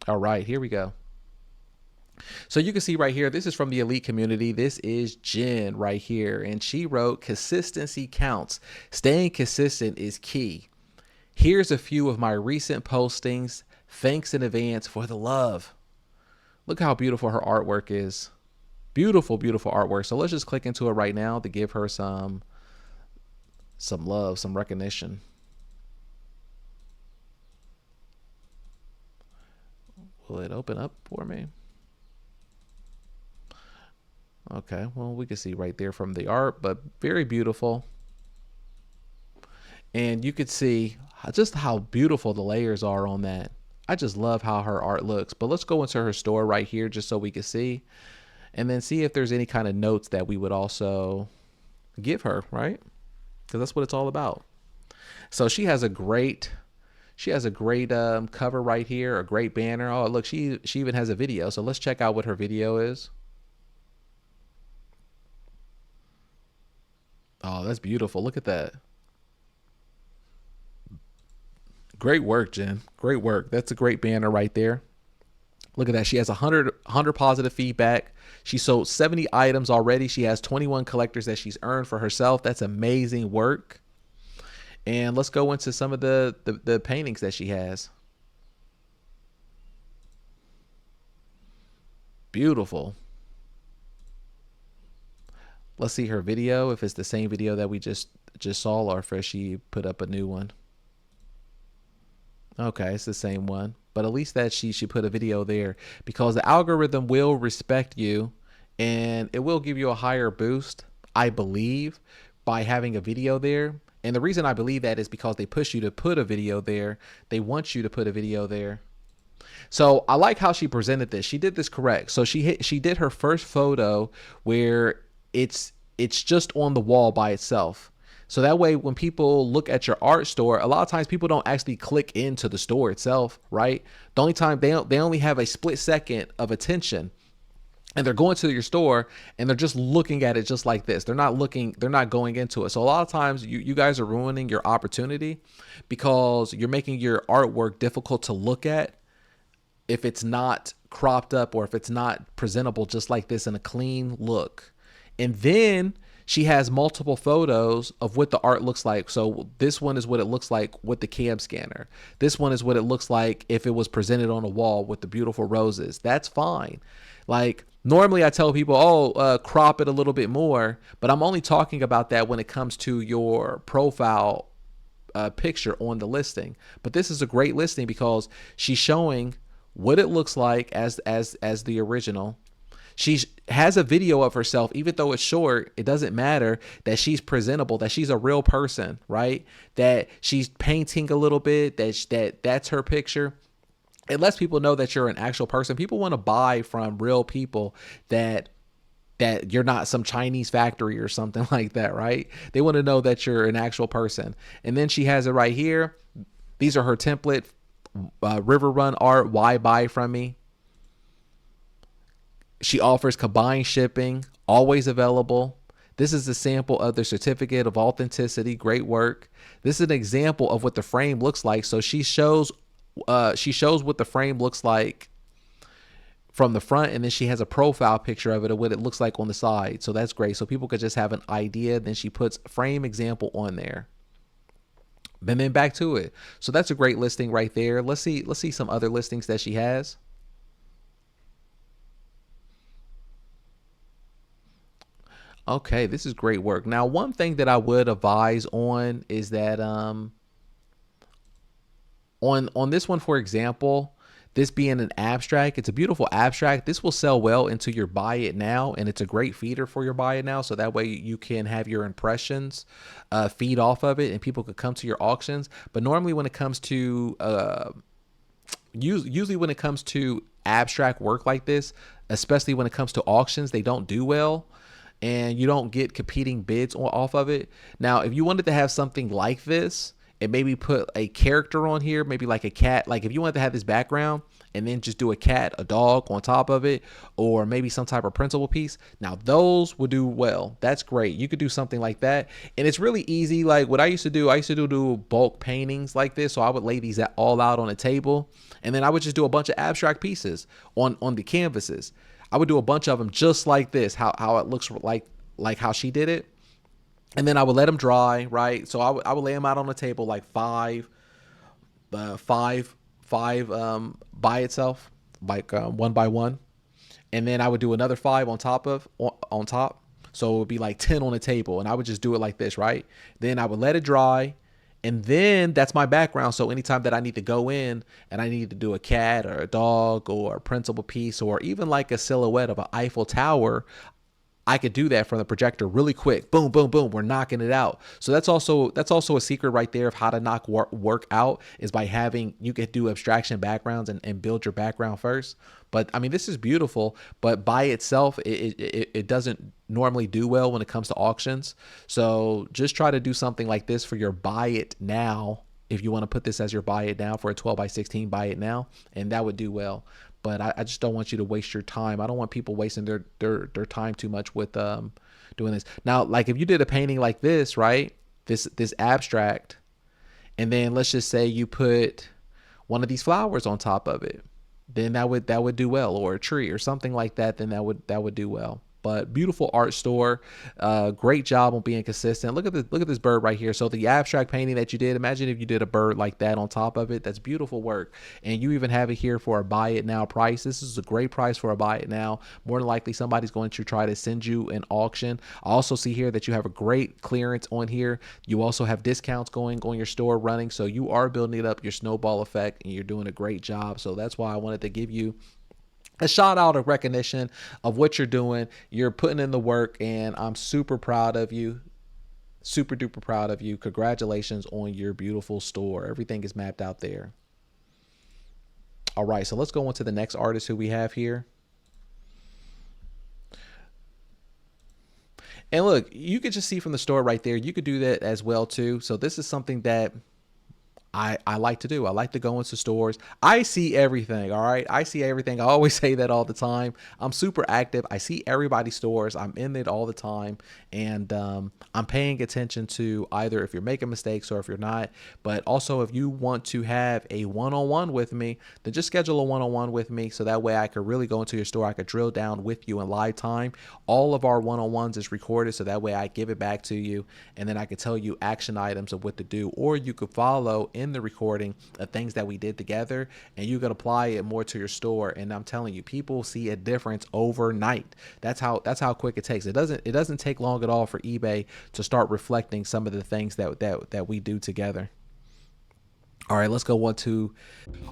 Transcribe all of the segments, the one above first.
All right, here we go. So you can see right here, this is from the elite community. This is Jen right here. And she wrote, consistency counts. Staying consistent is key. Here's a few of my recent postings. Thanks in advance for the love. Look how beautiful her artwork is. Beautiful, beautiful artwork. So let's just click into it right now to give her some love, some recognition. Will it open up for me? Okay, well, we can see right there from the art, but very beautiful. And you could see just how beautiful the layers are on that. I just love how her art looks. But let's go into her store right here just so we can see. And then see if there's any kind of notes that we would also give her, right? Because that's what it's all about. So she has a great cover right here, a great banner. Oh, look, she even has a video. So let's check out what her video is. Oh, that's beautiful. Look at that. Great work, Jen. Great work. That's a great banner right there. Look at that. She has 100 positive feedback. She sold 70 items already. She has 21 collectors that she's earned for herself. That's amazing work. And let's go into some of the paintings that she has. Beautiful. Let's see her video, if it's the same video that we just saw, or if she put up a new one. Okay, it's the same one. But at least that she put a video there, because the algorithm will respect you and it will give you a higher boost, I believe, by having a video there. And the reason I believe that is because they push you to put a video there. They want you to put a video there. So I like how she presented this. She did this correct. So she did her first photo where it's just on the wall by itself. So that way, when people look at your art store, a lot of times people don't actually click into the store itself, right? The only time they only have a split second of attention, and they're going to your store and they're just looking at it just like this. They're not going into it. So a lot of times you guys are ruining your opportunity because you're making your artwork difficult to look at if it's not cropped up or if it's not presentable just like this in a clean look. And then she has multiple photos of what the art looks like. So this one is what it looks like with the cam scanner. This one is what it looks like if it was presented on a wall with the beautiful roses. That's fine. Like normally I tell people, crop it a little bit more, but I'm only talking about that when it comes to your profile picture on the listing. But this is a great listing because she's showing what it looks like as the original. She has a video of herself, even though it's short. It doesn't matter that she's presentable, that she's a real person, right? That she's painting a little bit, that's her picture. It lets people know that you're an actual person. People want to buy from real people, that you're not some Chinese factory or something like that, right? They want to know that you're an actual person. And then she has it right here. These are her template, River Run art. Why buy from me? She offers combined shipping, always available. This is a sample of the certificate of authenticity. Great work. This is an example of what the frame looks like. So she shows what the frame looks like from the front, and then she has a profile picture of it of what it looks like on the side. So that's great. So people could just have an idea. Then she puts frame example on there. And then back to it. So that's a great listing right there. Let's see some other listings that she has. Okay, this is great work. Now, one thing that I would advise on is that on this one, for example, this being an abstract, it's a beautiful abstract. This will sell well into your buy it now, and it's a great feeder for your buy it now. So that way you can have your impressions feed off of it, and people could come to your auctions. But normally when it comes to usually when it comes to abstract work like this, especially when it comes to auctions, they don't do well. And you don't get competing bids off of it. Now, if you wanted to have something like this, and maybe put a character on here, maybe like a cat. Like if you want to have this background and then just do a cat, a dog on top of it, or maybe some type of printable piece. Now those will do well. That's great. You could do something like that. And it's really easy. Like what I used to do bulk paintings like this. So I would lay these all out on a table, and then I would just do a bunch of abstract pieces on the canvases. I would do a bunch of them just like this, how it looks like how she did it. And then I would let them dry, right? So I would lay them out on the table like five by itself, like one by one. And then I would do another 5 on top. So it would be like 10 on the table, and I would just do it like this, right? Then I would let it dry, and then that's my background. So anytime that I need to go in and I need to do a cat or a dog or a printable piece or even like a silhouette of an Eiffel Tower, I could do that from the projector really quick. Boom, boom, boom. We're knocking it out. So that's also a secret right there of how to knock work out, is by having, you could do abstraction backgrounds and build your background first. But I mean, this is beautiful, but by itself, it doesn't normally do well when it comes to auctions. So just try to do something like this for your buy it now. If you want to put this as your buy it now for a 12x16 buy it now, and that would do well. But I just don't want you to waste your time. I don't want people wasting their time too much with doing this. Now, like if you did a painting like this, right? This abstract, and then let's just say you put one of these flowers on top of it, then that would do well, or a tree or something like that. Then that would do well. But beautiful art store, great job on being consistent. Look at this bird right here. So the abstract painting that you did, imagine if you did a bird like that on top of it. That's beautiful work. And you even have it here for a buy it now price. This is a great price for a buy it now. More than likely somebody's going to try to send you an auction. I also see here that you have a great clearance on here. You also have discounts going on your store running. So you are building it up, your snowball effect, and you're doing a great job. So that's why I wanted to give you a shout out of recognition of what you're doing. You're putting in the work, and I'm super proud of you. Super duper proud of you. Congratulations on your beautiful store. Everything is mapped out there. All right, so let's go on to the next artist who we have here. And look, you could just see from the store right there, you could do that as well too. So this is something that I like to do. I like to go into stores. I see everything. All right. I see everything. I always say that all the time. I'm super active. I see everybody's stores. I'm in it all the time. And I'm paying attention to either if you're making mistakes or if you're not. But also, if you want to have a one-on-one with me, then just schedule a one-on-one with me. So that way I could really go into your store. I could drill down with you in live time. All of our one-on-ones is recorded. So that way I give it back to you. And then I could tell you action items of what to do. Or you could follow in the recording of things that we did together, and you could apply it more to your store. And I'm telling you, people see a difference overnight. That's how quick it takes. It doesn't take long at all for eBay to start reflecting some of the things that we do together. All right, let's go on to,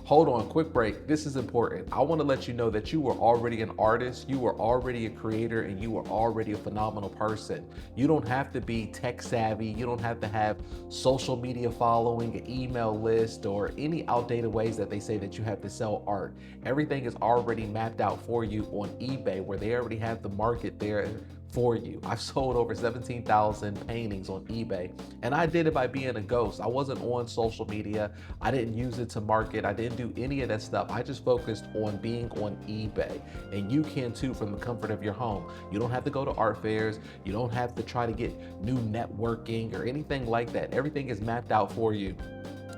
hold on, quick break. This is important. I want to let you know that you were already an artist, you were already a creator, and you were already a phenomenal person. You don't have to be tech savvy. You don't have to have social media following, an email list, or any outdated ways that they say that you have to sell art. Everything is already mapped out for you on eBay, where they already have the market there for you. I've sold over 17,000 paintings on eBay, and I did it by being a ghost. I wasn't on social media. I didn't use it to market. I didn't do any of that stuff. I just focused on being on eBay, and you can too from the comfort of your home. You don't have to go to art fairs. You don't have to try to get new networking or anything like that. Everything is mapped out for you.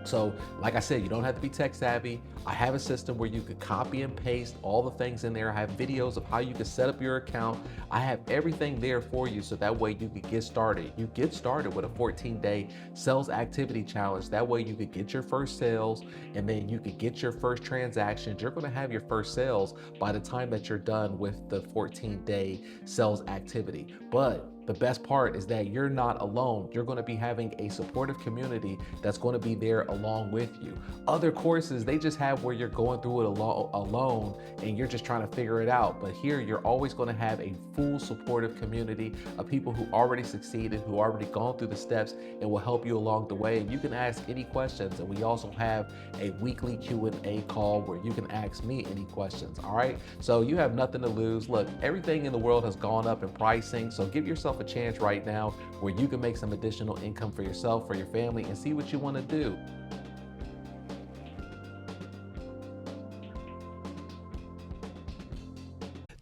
So like I said, you don't have to be tech savvy. I have a system where you could copy and paste all the things in there. I have videos of how you can set up your account. I have everything there for you, so that way you could get started. You get started with a 14-day sales activity challenge. That way you could get your first sales, and then you could get your first transactions. You're going to have your first sales by the time that you're done with the 14-day sales activity. But the best part is that you're not alone. You're going to be having a supportive community that's going to be there along with you. Other courses, they just have have where you're going through it alone and you're just trying to figure it out. But here you're always going to have a full supportive community of people who already succeeded, who already gone through the steps, and will help you along the way. And you can ask any questions. And we also have a weekly Q&A call where you can ask me any questions. All right. So you have nothing to lose. Look, everything in the world has gone up in pricing. So give yourself a chance right now where you can make some additional income for yourself, for your family, and see what you want to do.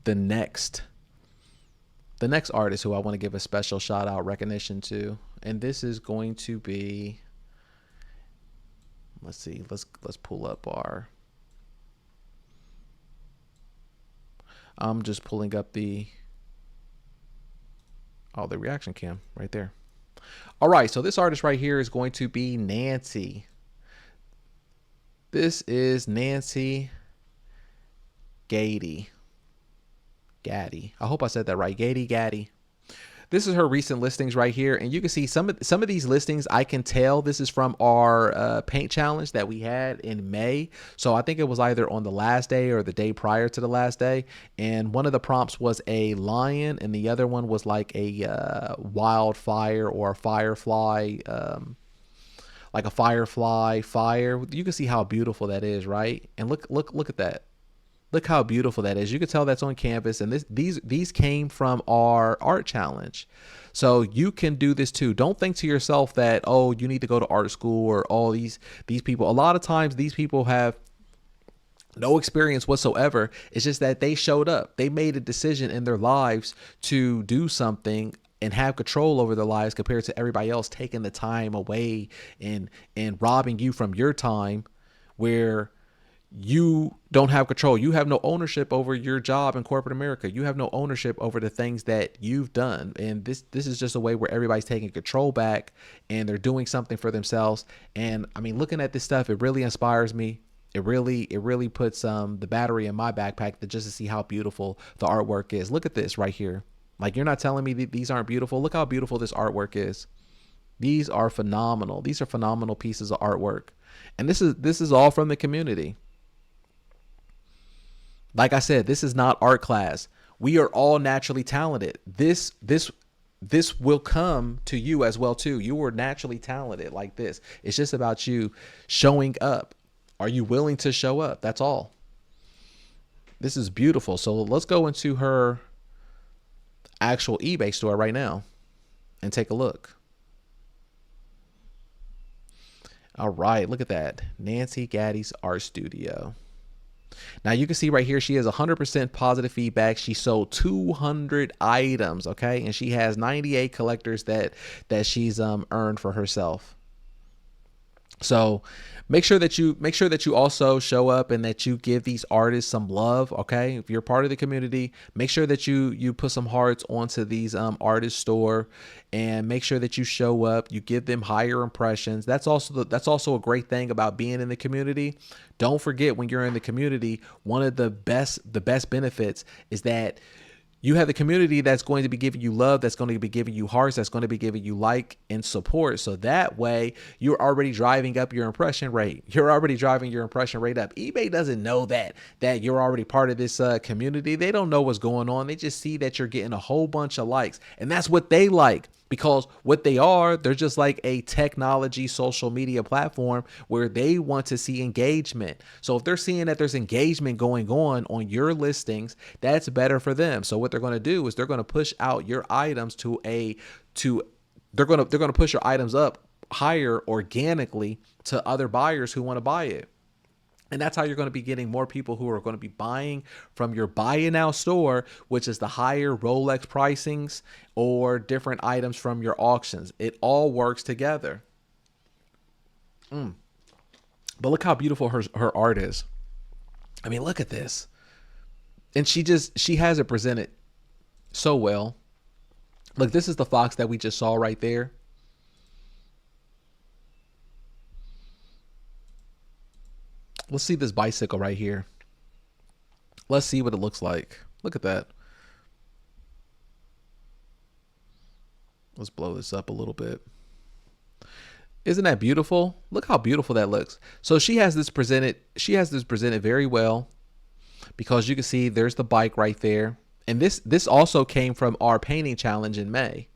The next artist who I want to give a special shout out recognition to, and this is going to be, let's see, let's pull up our, I'm just pulling up the reaction cam right there. All right, so this artist right here is going to be Nancy. This is Nancy Gaddy. I hope I said that right. Gaddy. This is her recent listings right here, and you can see some of these listings. I can tell this is from our paint challenge that we had in May. So I think it was either on the last day or the day prior to the last day. And one of the prompts was a lion, and the other one was like a wildfire or a firefly, like a firefly fire. You can see how beautiful that is, right? And look at that. Look how beautiful that is. You can tell that's on canvas, and these came from our art challenge. So you can do this too. Don't think to yourself that, oh, you need to go to art school, or all these people. A lot of times these people have no experience whatsoever. It's just that they showed up. They made a decision in their lives to do something and have control over their lives, compared to everybody else taking the time away and robbing you from your time, where you don't have control. You have no ownership over your job in corporate America. You have no ownership over the things that you've done. And this is just a way where everybody's taking control back and they're doing something for themselves. And I mean, looking at this stuff, it really inspires me. It really puts the battery in my backpack just to see how beautiful the artwork is. Look at this right here. Like, you're not telling me these aren't beautiful. Look how beautiful this artwork is. These are phenomenal. These are phenomenal pieces of artwork. And this is all from the community. Like I said, this is not art class. We are all naturally talented. This will come to you as well too. You are naturally talented like this. It's just about you showing up. Are you willing to show up? That's all. This is beautiful. So let's go into her actual eBay store right now and take a look. All right, look at that. Nancy Gaddy's art studio. Now you can see right here, she has 100% positive feedback. She sold 200 items, okay? And she has 98 collectors that she's earned for herself. So make sure that you also show up and that you give these artists some love, okay? If you're part of the community, make sure that you put some hearts onto these artist store, and make sure that you show up, you give them higher impressions. That's also a great thing about being in the community. Don't forget, when you're in the community, one of the best benefits is that you have the community that's going to be giving you love, that's going to be giving you hearts, that's going to be giving you like and support. So that way you're already driving up your impression rate. You're already driving your impression rate up. eBay doesn't know that you're already part of this community. They don't know what's going on. They just see that you're getting a whole bunch of likes, and that's what they like. Because what they're just like a technology social media platform where they want to see engagement. So if they're seeing that there's engagement going on your listings, that's better for them. So what they're going to do is they're going to push out your items they're going to push your items up higher organically to other buyers who want to buy it. And that's how you're going to be getting more people who are going to be buying from your buy it now store, which is the higher Rolex pricings or different items from your auctions. It all works together. But look how beautiful her art is. I mean, look at this. And she has it presented so well. Look, this is the fox that we just saw right there. Let's see this bicycle right here. Let's see what it looks like. Look at that. Let's blow this up a little bit. Isn't that beautiful? Look how beautiful that looks. So she has this presented. She has this presented very well, because you can see there's the bike right there. And this also came from our painting challenge in May.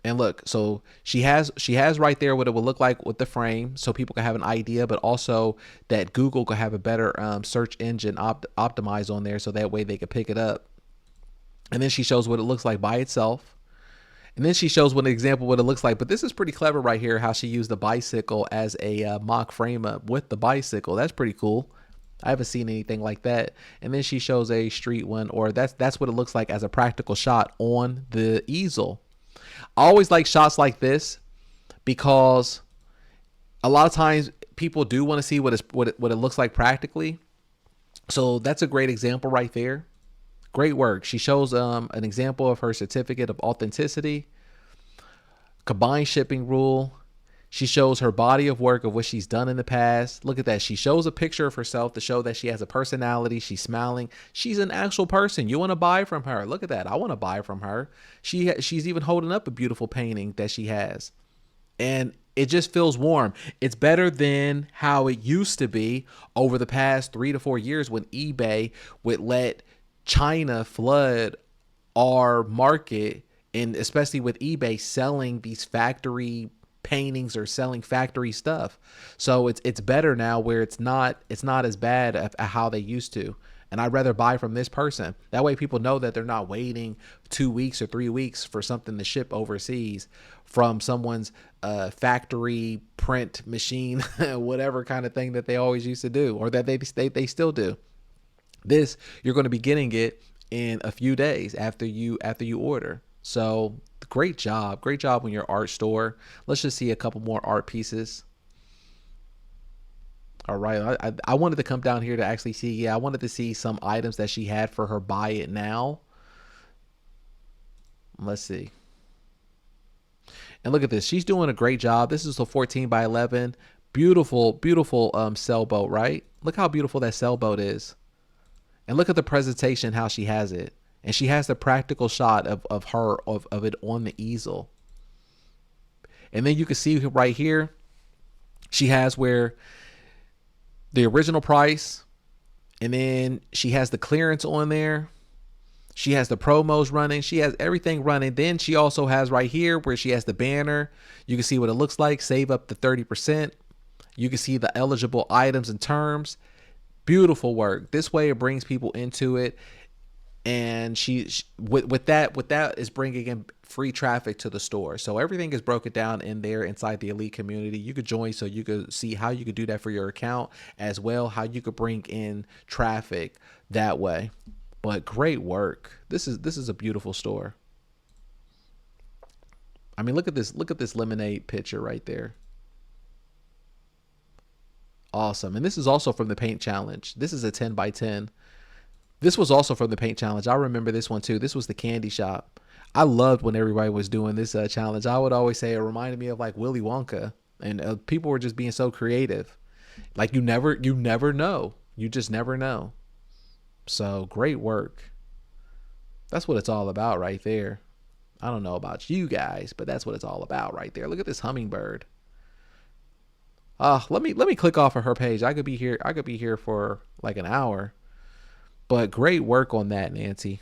And look, so she has right there what it would look like with the frame, so people can have an idea, but also that Google could have a better search engine optimize on there, so that way they could pick it up. And then she shows what it looks like by itself. And then she shows one example what it looks like. But this is pretty clever right here, how she used the bicycle as a mock frame up with the bicycle. That's pretty cool. I haven't seen anything like that. And then she shows a street one, or that's what it looks like as a practical shot on the easel. I always like shots like this, because a lot of times people do want to see what it looks like practically. So that's a great example right there. Great work. She shows an example of her certificate of authenticity, combined shipping rule. She shows her body of work of what she's done in the past. Look at that. She shows a picture of herself to show that she has a personality. She's smiling. She's an actual person. You want to buy from her. Look at that. I want to buy from her. She's even holding up a beautiful painting that she has. And it just feels warm. It's better than how it used to be over the past 3 to 4 years, when eBay would let China flood our market, and especially with eBay selling these factory paintings or selling factory stuff. So it's better now, where it's not as bad at how they used to. And I'd rather buy from this person. That way people know that they're not waiting 2 weeks or 3 weeks for something to ship overseas from someone's factory print machine, whatever kind of thing that they always used to do, or that they still do. This, you're going to be getting it in a few days after you order. So great job on your art store. Let's just see a couple more art pieces. All right, I wanted to come down here to actually see. Yeah, I wanted to see some items that she had for her buy it now. Let's see. And look at this. She's doing a great job. This is a 14 by 11. Beautiful sailboat, right? Look how beautiful that sailboat is. And look at the presentation, how she has it. And she has the practical shot of it on the easel. And then you can see right here, she has where the original price, and then she has the clearance on there. She has the promos running. She has everything running. Then she also has right here where she has the banner. You can see what it looks like. Save up to 30%. You can see the eligible items and terms. Beautiful work. This way it brings people into it. And with that is bringing in free traffic to the store. So everything is broken down in there inside the elite community. You could join so you could see how you could do that for your account, as well how you could bring in traffic that way. But great work. This is a beautiful store. I mean, look at this lemonade picture right there. Awesome. And this is also from the paint challenge. This is a 10 by 10. This was also from the paint challenge. I remember this one too. This was the candy shop. I loved when everybody was doing this challenge. I would always say it reminded me of like Willy Wonka, and people were just being so creative. Like you never know. You just never know. So great work. That's what it's all about right there. I don't know about you guys, but that's what it's all about right there. Look at this hummingbird. Let me click off of her page. I could be here for like an hour. But great work on that, Nancy.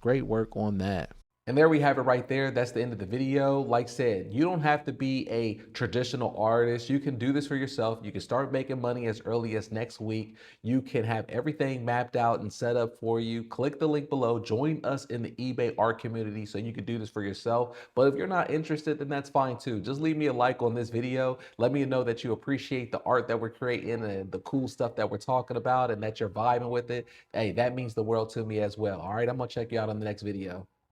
Great work on that. And there we have it right there. That's the end of the video. Like I said, you don't have to be a traditional artist. You can do this for yourself. You can start making money as early as next week. You can have everything mapped out and set up for you. Click the link below. Join us in the eBay art community so you can do this for yourself. But if you're not interested, then that's fine too. Just leave me a like on this video. Let me know that you appreciate the art that we're creating and the cool stuff that we're talking about, and that you're vibing with it. Hey, that means the world to me as well. All right, I'm going to check you out on the next video.